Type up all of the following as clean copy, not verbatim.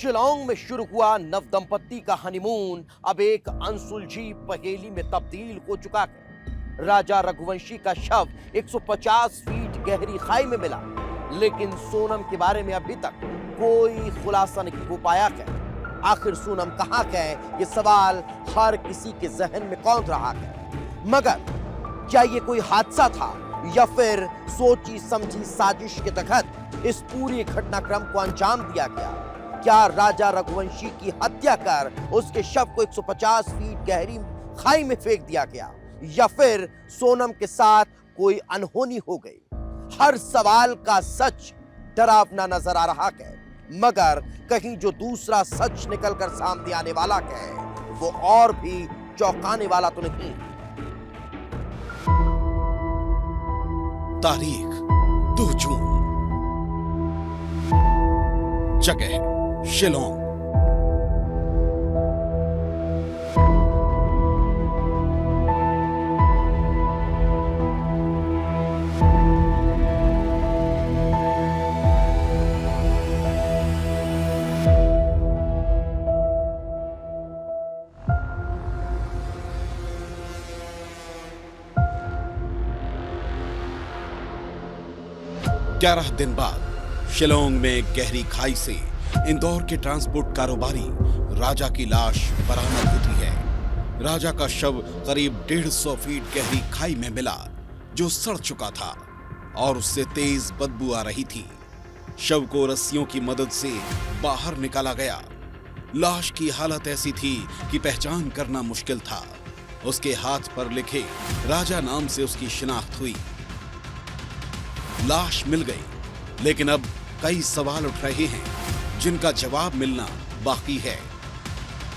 शिलांग में शुरू हुआ नवदंपति का हनीमून अब एक अनसुलझी पहेली में तब्दील हो चुका है। राजा रघुवंशी का शव 150 फीट गहरी खाई में मिला, लेकिन सोनम के बारे में अभी तक कोई खुलासा नहीं हो पाया है। आखिर सोनम कहां है, ये सवाल हर किसी के जहन में कौंध रहा है। मगर क्या ये कोई हादसा था या फिर सोची समझी साजिश के तहत इस पूरी घटनाक्रम को अंजाम दिया गया? क्या राजा रघुवंशी की हत्या कर उसके शव को 150 फीट गहरी खाई में फेंक दिया गया, या फिर सोनम के साथ कोई अनहोनी हो गई? हर सवाल का सच डरावना नजर आ रहा है, मगर कहीं जो दूसरा सच निकलकर सामने आने वाला है वो और भी चौंकाने वाला तो नहीं। तारीख 2 जून, जगह शिलांग। ग्यारह दिन बाद शिलांग में गहरी खाई से इंदौर के ट्रांसपोर्ट कारोबारी राजा की लाश बरामद होती है। राजा का शव करीब 150 फीट गहरी खाई में मिला, जो सड़ चुका था और उससे तेज बदबू आ रही थी। शव को रस्सियों की मदद से बाहर निकाला गया। लाश की हालत ऐसी थी कि पहचान करना मुश्किल था। उसके हाथ पर लिखे राजा नाम से उसकी शिनाख्त हुई। लाश मिल गई, लेकिन अब कई सवाल उठ रहे हैं जिनका जवाब मिलना बाकी है,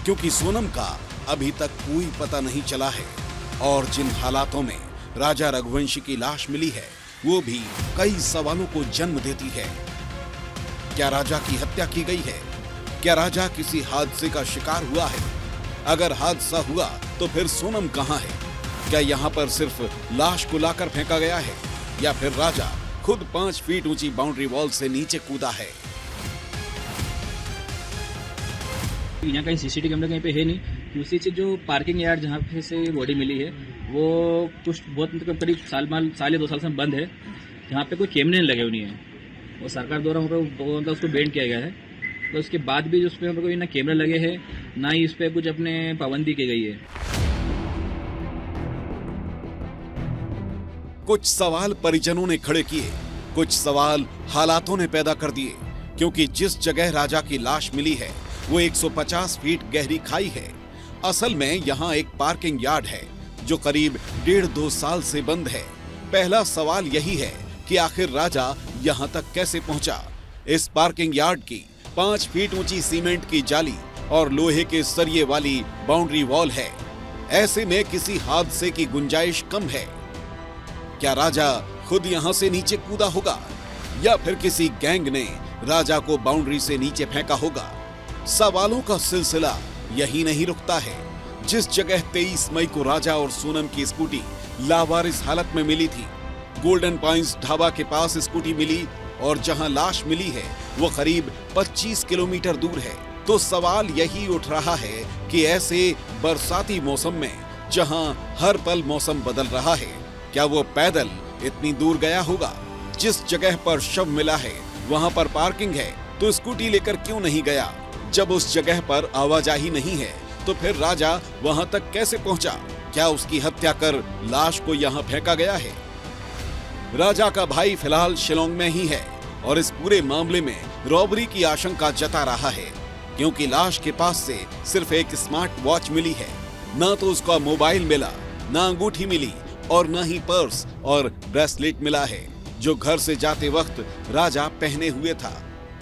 क्योंकि सोनम का अभी तक कोई पता नहीं चला है और जिन हालातों में राजा रघुवंशी की लाश मिली है वो भी कई सवालों को जन्म देती है। क्या राजा की हत्या की गई है? क्या राजा किसी हादसे का शिकार हुआ है? अगर हादसा हुआ तो फिर सोनम कहां है? क्या यहाँ पर सिर्फ लाश को लाकर फेंका गया है या फिर राजा खुद 5 फीट ऊंची बाउंड्री वॉल से नीचे कूदा है? यहाँ कहीं सीसीटीवी कैमरा कहीं पे है नहीं। दूसरी चीज, जो पार्किंग यार्ड जहाँ पे से बॉडी मिली है वो कुछ बहुत मतलब करीब साल या 2 साल से बंद है। जहाँ पे कोई कैमरे नहीं लगे हुए हैं, वो सरकार द्वारा मतलब उसको बैन किया गया है। तो उसके बाद भी उस पर कोई ना कैमरे लगे हैं, ना ही उस पर कुछ अपने पाबंदी की गई है। कुछ सवाल परिजनों ने खड़े किए, कुछ सवाल हालातों ने पैदा कर दिए, क्योंकि जिस जगह राजा की लाश मिली है वो 150 फीट गहरी खाई है। असल में यहाँ एक पार्किंग यार्ड है जो करीब 1.5-2 साल से बंद है। पहला सवाल यही है कि आखिर राजा यहाँ तक कैसे पहुंचा। इस पार्किंग यार्ड की 5 फीट ऊंची सीमेंट की जाली और लोहे के सरिये वाली बाउंड्री वॉल है। ऐसे में किसी हादसे की गुंजाइश कम है। क्या राजा खुद यहाँ से नीचे कूदा होगा या फिर किसी गैंग ने राजा को बाउंड्री से नीचे फेंका होगा? सवालों का सिलसिला यही नहीं रुकता है। जिस जगह 23 मई को राजा और सोनम की स्कूटी लावारिस हालत में मिली थी, गोल्डन पॉइंट्स ढाबा के पास स्कूटी मिली और जहां लाश मिली है वो करीब 25 किलोमीटर दूर है। तो सवाल यही उठ रहा है कि ऐसे बरसाती मौसम में जहां हर पल मौसम बदल रहा है, क्या वो पैदल इतनी दूर गया होगा? जिस जगह पर शव मिला है वहां पर पार्किंग है, तो स्कूटी लेकर क्यों नहीं गया? जब उस जगह पर आवाजाही नहीं है तो फिर राजा वहां तक कैसे पहुंचा? क्या उसकी हत्या कर लाश को यहां फेंका गया है? राजा का भाई फिलहाल शिलांग में ही है और इस पूरे मामले में रॉबरी की आशंका जता रहा है, क्योंकि लाश के पास से सिर्फ एक स्मार्ट वॉच मिली है। ना तो उसका मोबाइल मिला, ना अंगूठी मिली और ना ही पर्स और ब्रेसलेट मिला है जो घर से जाते वक्त राजा पहने हुए था।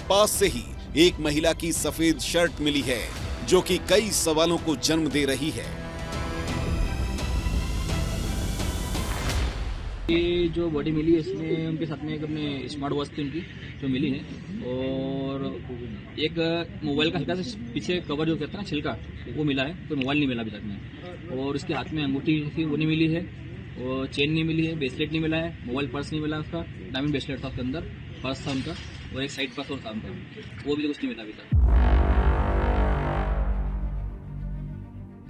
पास से ही एक महिला की सफेद शर्ट मिली है जो कि कई सवालों को जन्म दे रही है। ये जो बॉडी मिली है इसमें उनके साथ में एक अपने स्मार्ट वॉच थी उनकी जो मिली है, और एक मोबाइल का हल्का सा पीछे कवर जो कहते हैं ना छिलका, वो मिला है। तो मोबाइल नहीं मिला अभी तक में। और उसके हाथ में अंगूठी थी वो नहीं मिली है, और चेन नहीं मिली है, ब्रेसलेट नहीं मिला है, मोबाइल पर्स नहीं मिला, उसका डायमंड ब्रेसलेट था उसके अंदर, पर्स था उनका, और एक साइड पर्स और था उनका, वो भी कुछ नहीं मिला अभी तक।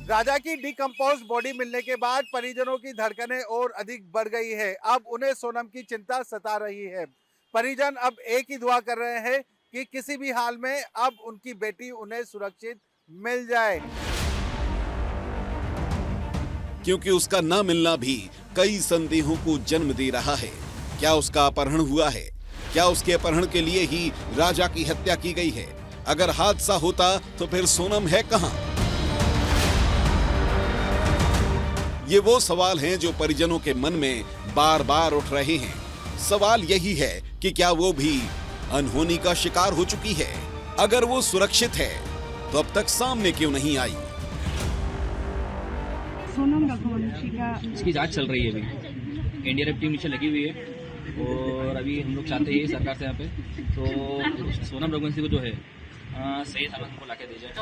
राजा की डिकम्पोज बॉडी मिलने के बाद परिजनों की धड़कनें और अधिक बढ़ गई है। अब उन्हें सोनम की चिंता सता रही है। परिजन अब एक ही दुआ कर रहे हैं कि किसी भी हाल में अब उनकी बेटी उन्हें सुरक्षित मिल जाए, क्योंकि उसका न मिलना भी कई संदेहों को जन्म दे रहा है। क्या उसका अपहरण हुआ है? क्या उसके अपहरण के लिए ही राजा की हत्या की गई है? अगर हादसा होता तो फिर सोनम है कहां? ये वो सवाल हैं जो परिजनों के मन में बार बार उठ रहे हैं। सवाल यही है कि क्या वो भी अनहोनी का शिकार हो चुकी है? अगर वो सुरक्षित है तो अब तक सामने क्यों नहीं आई? सोनम रघुवंशी का इसकी जांच चल रही है अभी। एनडीआरएफ टीम नीचे लगी हुई है और अभी हम लोग चाहते हैं सरकार से यहाँ पे तो सोनम रघुवंशी को जो है सही सलामत हमको लाके दे जाए।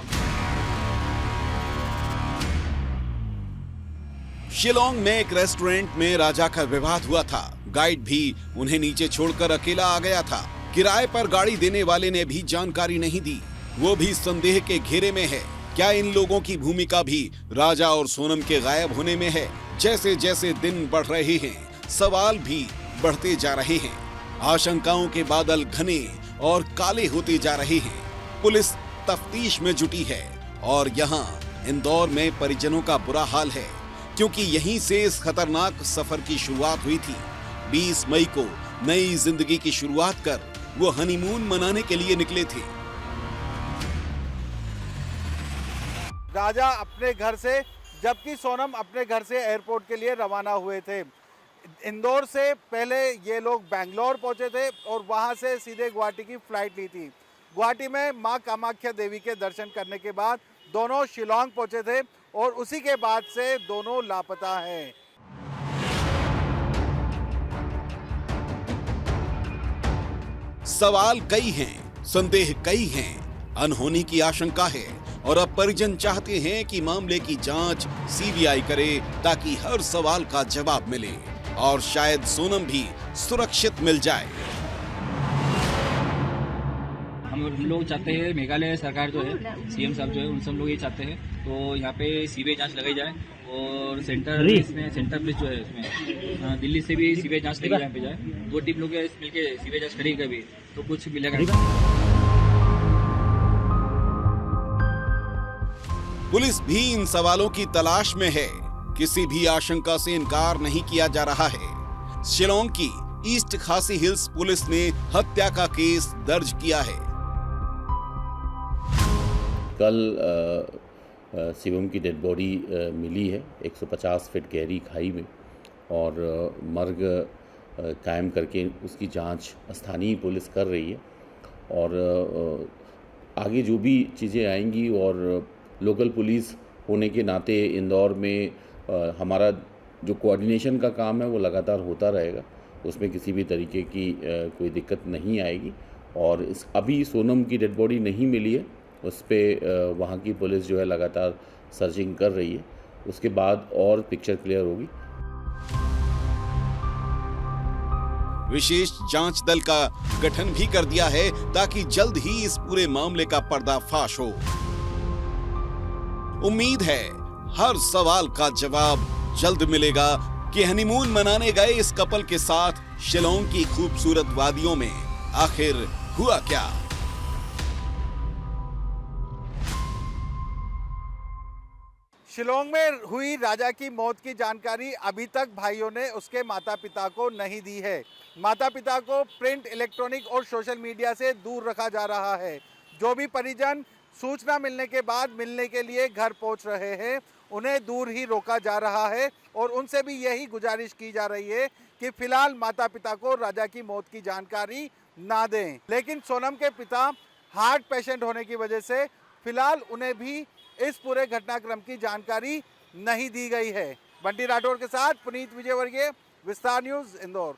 शिलोंग में एक रेस्टोरेंट में राजा का विवाद हुआ था। गाइड भी उन्हें नीचे छोड़कर अकेला आ गया था। किराए पर गाड़ी देने वाले ने भी जानकारी नहीं दी। वो भी संदेह के घेरे में है। क्या इन लोगों की भूमिका भी राजा और सोनम के गायब होने में है? जैसे जैसे दिन बढ़ रहे हैं सवाल भी बढ़ते जा रहे हैं। आशंकाओं के बादल घने और काले होते जा रहे हैं। पुलिस तफ्तीश में जुटी है और यहाँ इंदौर में परिजनों का बुरा हाल है, क्योंकि यहीं से इस खतरनाक सफर की शुरुआत हुई थी। 20 मई को नई जिंदगी की शुरुआत कर वो हनीमून मनाने के लिए निकले थे। राजा अपने घर से जबकि सोनम अपने घर से एयरपोर्ट के लिए रवाना हुए थे। इंदौर से पहले ये लोग बेंगलोर पहुंचे थे और वहां से सीधे गुवाहाटी की फ्लाइट ली थी। गुवाहाटी में मां कामाख्या देवी के दर्शन करने के बाद दोनों शिलोंग पहुंचे थे और उसी के बाद से दोनों लापता हैं। सवाल कई हैं, संदेह कई हैं, अनहोनी की आशंका है और अब परिजन चाहते हैं कि मामले की जांच सीबीआई करे ताकि हर सवाल का जवाब मिले और शायद सोनम भी सुरक्षित मिल जाए। हम लोग चाहते हैं मेघालय सरकार जो है सीएम साहब जो है उन सब लोग ये चाहते हैं तो यहाँ पे सीबीआई जांच लगाई जाए और सेंटर पुलिस जो है इसमें दिल्ली से भी सीबीआई जांच लगाई यहाँ पे जाए। 2 टीम लोग मिलके सीबीआई जांच करेगी कभी तो कुछ मिलेगा। पुलिस भी इन सवालों की तलाश में है। किसी भी आशंका से इनकार नहीं किया जा रहा है। शिलोंग की ईस्ट खासी हिल्स पुलिस ने हत्या का केस दर्ज किया है। कल शिवम की डेड बॉडी मिली है 150 फीट गहरी खाई में और मर्ग कायम करके उसकी जांच स्थानीय पुलिस कर रही है और आगे जो भी चीज़ें आएंगी और लोकल पुलिस होने के नाते इंदौर में हमारा जो कोऑर्डिनेशन का काम है वो लगातार होता रहेगा। उसमें किसी भी तरीके की कोई दिक्कत नहीं आएगी और अभी सोनम की डेड बॉडी नहीं मिली है, उस पर वहाँ की पुलिस जो है लगातार सर्चिंग कर रही है। उसके बाद और पिक्चर क्लियर होगी। विशेष जांच दल का गठन भी कर दिया है ताकि जल्द ही इस पूरे मामले का पर्दाफाश हो। उम्मीद है हर सवाल का जवाब जल्द मिलेगा कि हनीमून मनाने गए इस कपल के साथ शिलोंग की खूबसूरत वादियों में आखिर हुआ क्या। शिलोंग में हुई राजा की मौत की जानकारी अभी तक भाइयों ने उसके माता पिता को नहीं दी है। माता पिता को प्रिंट, इलेक्ट्रॉनिक और सोशल मीडिया से दूर रखा जा रहा है। जो भी परिजन सूचना मिलने के बाद मिलने के लिए घर पहुंच रहे हैं उन्हें दूर ही रोका जा रहा है और उनसे भी यही गुजारिश की जा रही है कि फिलहाल माता पिता को राजा की मौत की जानकारी ना दें। लेकिन सोनम के पिता हार्ट पेशेंट होने की वजह से फिलहाल उन्हें भी इस पूरे घटनाक्रम की जानकारी नहीं दी गई है। बंटी राठौर के साथ पुनीत विजयवर्गीय, विस्तार न्यूज, इंदौर।